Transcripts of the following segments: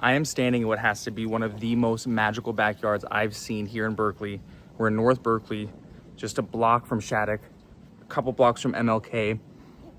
I am standing in what has to be one of the most magical backyards I've seen here in Berkeley. We're in North Berkeley, just a block from Shattuck, a couple blocks from MLK,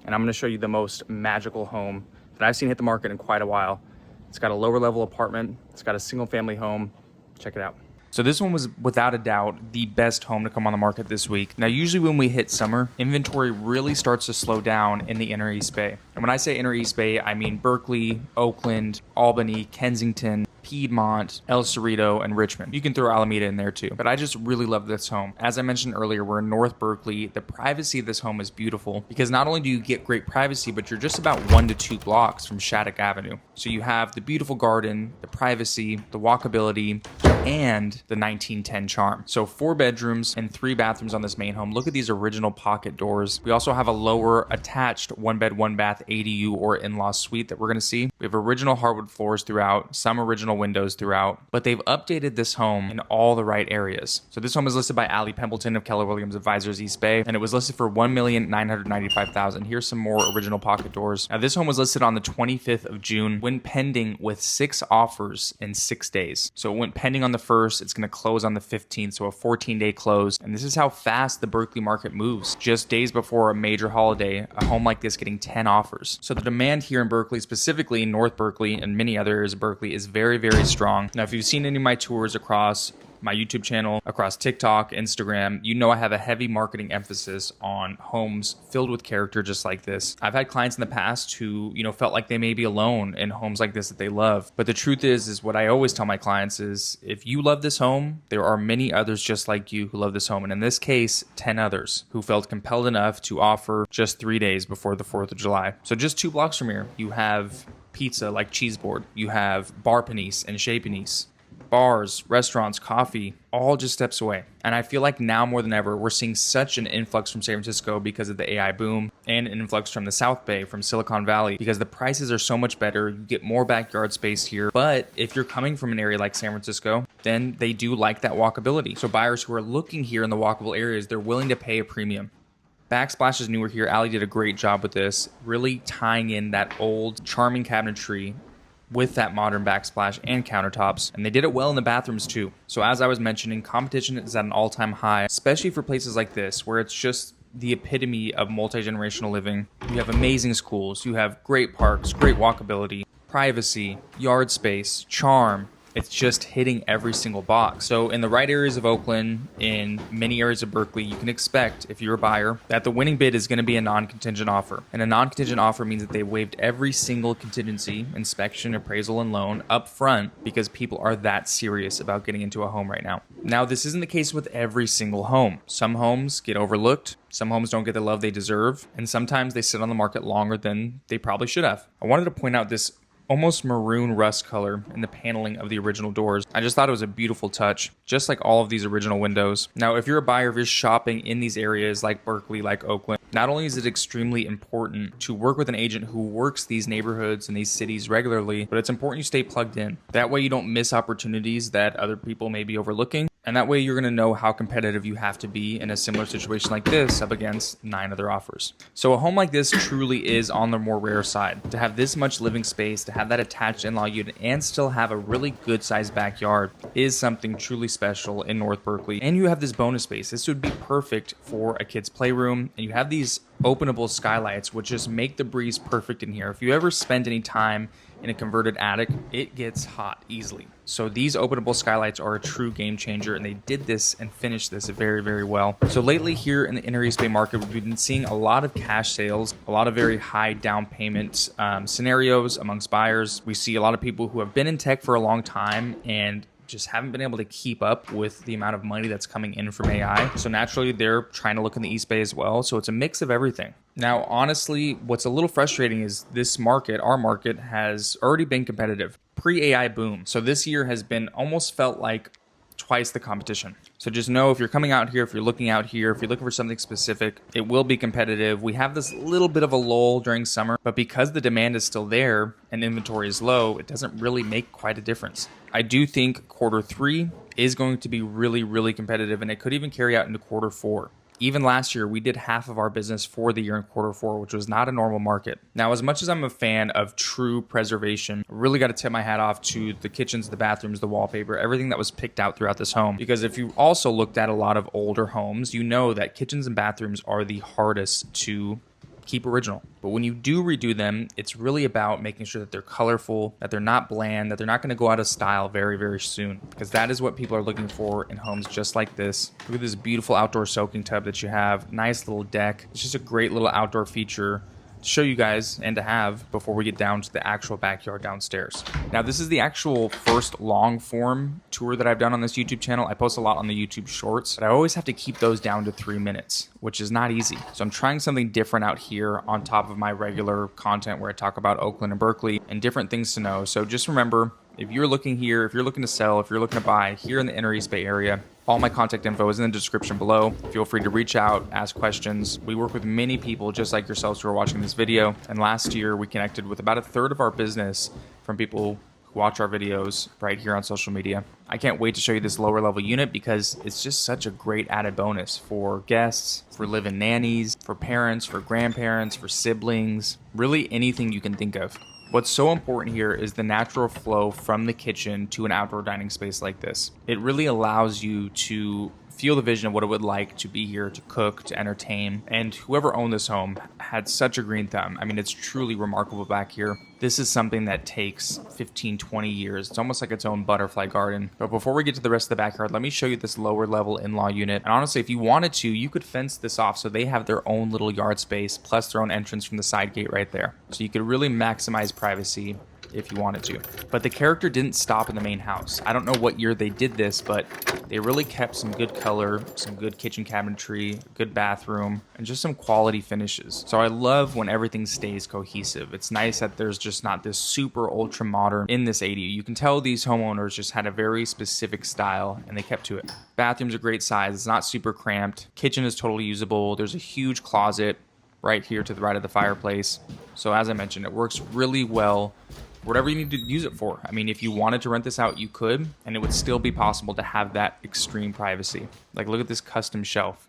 and I'm gonna show you the most magical home that I've seen hit the market in quite a while. It's got a lower level apartment, it's got a single family home. Check it out. So this one was without a doubt the best home to come on the market this week. Now, usually when we hit summer, inventory really starts to slow down in the Inner East Bay. And when I say Inner East Bay, I mean Berkeley, Oakland, Albany, Kensington, Piedmont, El Cerrito, and Richmond. You can throw Alameda in there too, but I just really love this home. As I mentioned earlier, we're in North Berkeley. The privacy of this home is beautiful because not only do you get great privacy, but you're just about 1 to 2 blocks from Shattuck Avenue. So you have the beautiful garden, the privacy, the walkability, and the 1910 charm. So 4 bedrooms and 3 bathrooms on this main home. Look at these original pocket doors. We also have a lower attached 1 bed, 1 bath ADU or in-law suite that we're gonna see. We have original hardwood floors throughout, some original windows throughout, but they've updated this home in all the right areas. So this home is listed by Allie Pempleton of Keller Williams Advisors East Bay, and it was listed for $1,995,000. Here's some more original pocket doors. Now this home was listed on the 25th of June, went pending with 6 offers in 6 days. So it went pending on the 1st, it's gonna close on the 15th, so a 14-day close. And this is how fast the Berkeley market moves. Just days before a major holiday, a home like this getting 10 offers. So the demand here in Berkeley, specifically in North Berkeley and many other areas of Berkeley, is very, very strong. Now, if you've seen any of my tours across my YouTube channel, across TikTok, Instagram, you know I have a heavy marketing emphasis on homes filled with character just like this. I've had clients in the past who, felt like they may be alone in homes like this that they love. But the truth is what I always tell my clients is if you love this home, there are many others just like you who love this home. And in this case, 10 others who felt compelled enough to offer just 3 days before the 4th of July. So just 2 blocks from here, you have pizza like Cheeseboard. You have Bar Panisse and Chez Panisse. Bars, restaurants, coffee, all just steps away. And I feel like now more than ever, we're seeing such an influx from San Francisco because of the AI boom and an influx from the South Bay, from Silicon Valley, because the prices are so much better. You get more backyard space here. But if you're coming from an area like San Francisco, then they do like that walkability. So buyers who are looking here in the walkable areas, they're willing to pay a premium. Backsplash is newer here. Allie did a great job with this, really tying in that old charming cabinetry with that modern backsplash and countertops, and they did it well in the bathrooms too. So as I was mentioning, competition is at an all-time high, especially for places like this where it's just the epitome of multi-generational living. You have amazing schools, you have great parks, great walkability, privacy, yard space, charm. It's just hitting every single box. So in the right areas of Oakland, in many areas of Berkeley, you can expect, if you're a buyer, that the winning bid is going to be a non-contingent offer. And a non-contingent offer means that they waived every single contingency, inspection, appraisal, and loan up front because people are that serious about getting into a home right now. Now, this isn't the case with every single home. Some homes get overlooked. Some homes don't get the love they deserve. And sometimes they sit on the market longer than they probably should have. I wanted to point out this almost maroon rust color in the paneling of the original doors. I just thought it was a beautiful touch, just like all of these original windows. Now, if you're a buyer, if you're shopping in these areas like Berkeley, like Oakland, not only is it extremely important to work with an agent who works these neighborhoods and these cities regularly, but it's important you stay plugged in. That way you don't miss opportunities that other people may be overlooking. And that way you're going to know how competitive you have to be in a similar situation like this up against 9 other offers. So a home like this truly is on the more rare side. To have this much living space, to have that attached in-law unit, and still have a really good sized backyard is something truly special in North Berkeley. And you have this bonus space. This would be perfect for a kid's playroom. And you have these openable skylights, which just make the breeze perfect in here. If you ever spend any time in a converted attic, it gets hot easily. So these openable skylights are a true game changer, and they did this and finished this very, very well. So lately here in the Inner East Bay market, we've been seeing a lot of cash sales, a lot of very high down payment scenarios amongst buyers. We see a lot of people who have been in tech for a long time and just haven't been able to keep up with the amount of money that's coming in from AI. So naturally, they're trying to look in the East Bay as well. So it's a mix of everything. Now, honestly, what's a little frustrating is this market, our market, has already been competitive pre-AI boom. So this year has been almost felt like twice the competition. So just know if you're coming out here, if you're looking out here, if you're looking for something specific, it will be competitive. We have this little bit of a lull during summer, but because the demand is still there and inventory is low, it doesn't really make quite a difference. I do think quarter 3 is going to be really, really competitive, and it could even carry out into quarter 4. Even last year, we did half of our business for the year in Q4, which was not a normal market. Now, as much as I'm a fan of true preservation, I really got to tip my hat off to the kitchens, the bathrooms, the wallpaper, everything that was picked out throughout this home. Because if you also looked at a lot of older homes, you know that kitchens and bathrooms are the hardest to keep original. But when you do redo them, it's really about making sure that they're colorful, that they're not bland, that they're not going to go out of style very, very soon. Because that is what people are looking for in homes just like this. Look at this beautiful outdoor soaking tub that you have. Nice little deck. It's just a great little outdoor feature to show you guys and to have before we get down to the actual backyard downstairs. Now, this is the actual first long form tour that I've done on this YouTube channel. I post a lot on the YouTube shorts, but I always have to keep those down to 3 minutes, which is not easy. So I'm trying something different out here on top of my regular content where I talk about Oakland and Berkeley and different things to know. So just remember, if you're looking here, if you're looking to sell, if you're looking to buy here in the Inner East Bay area, all my contact info is in the description below. Feel free to reach out, ask questions. We work with many people just like yourselves who are watching this video. And last year we connected with about a third of our business from people who watch our videos right here on social media. I can't wait to show you this lower level unit because it's just such a great added bonus for guests, for live-in nannies, for parents, for grandparents, for siblings, really anything you can think of. What's so important here is the natural flow from the kitchen to an outdoor dining space like this. It really allows you to feel the vision of what it would like to be here, to cook, to entertain. And whoever owned this home had such a green thumb. I mean, it's truly remarkable back here. This is something that takes 15, 20 years. It's almost like its own butterfly garden. But before we get to the rest of the backyard, let me show you this lower level in-law unit. And honestly, if you wanted to, you could fence this off so they have their own little yard space plus their own entrance from the side gate right there. So you could really maximize privacy if you wanted to. But the character didn't stop in the main house. I don't know what year they did this, but they really kept some good color, some good kitchen cabinetry, good bathroom, and just some quality finishes. So I love when everything stays cohesive. It's nice that there's just not this super ultra modern in this ADU. You can tell these homeowners just had a very specific style and they kept to it. Bathroom's a great size. It's not super cramped. Kitchen is totally usable. There's a huge closet right here to the right of the fireplace. So as I mentioned, it works really well. Whatever you need to use it for. I mean, if you wanted to rent this out, you could, and it would still be possible to have that extreme privacy. Like, look at this custom shelf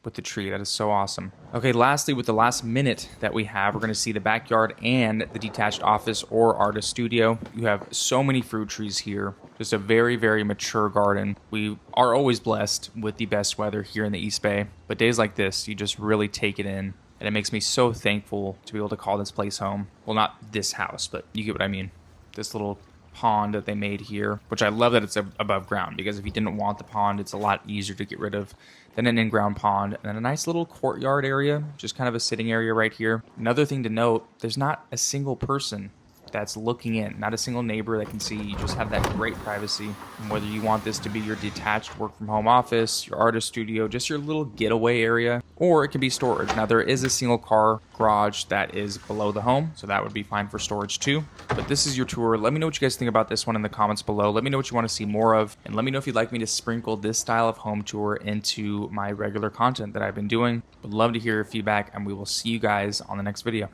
with the tree. That is so awesome. Okay, lastly, with the last minute that we have, we're going to see the backyard and the detached office or artist studio. You have so many fruit trees here. Just a very, very mature garden. We are always blessed with the best weather here in the East Bay, but days like this, you just really take it in. And it makes me so thankful to be able to call this place home. Well, not this house, but you get what I mean. This little pond that they made here, which I love that it's above ground, because if you didn't want the pond, it's a lot easier to get rid of than an in-ground pond. And then a nice little courtyard area, just kind of a sitting area right here. Another thing to note, there's not a single person that's looking in, not a single neighbor that can see. You just have that great privacy. And whether you want this to be your detached work from home office, your artist studio, just your little getaway area, or it can be storage. Now, there is a single car garage that is below the home, so that would be fine for storage too. But this is your tour. Let me know what you guys think about this one in the comments below. Let me know what you want to see more of, and let me know if you'd like me to sprinkle this style of home tour into my regular content that I've been doing. Would love to hear your feedback, and we will see you guys on the next video.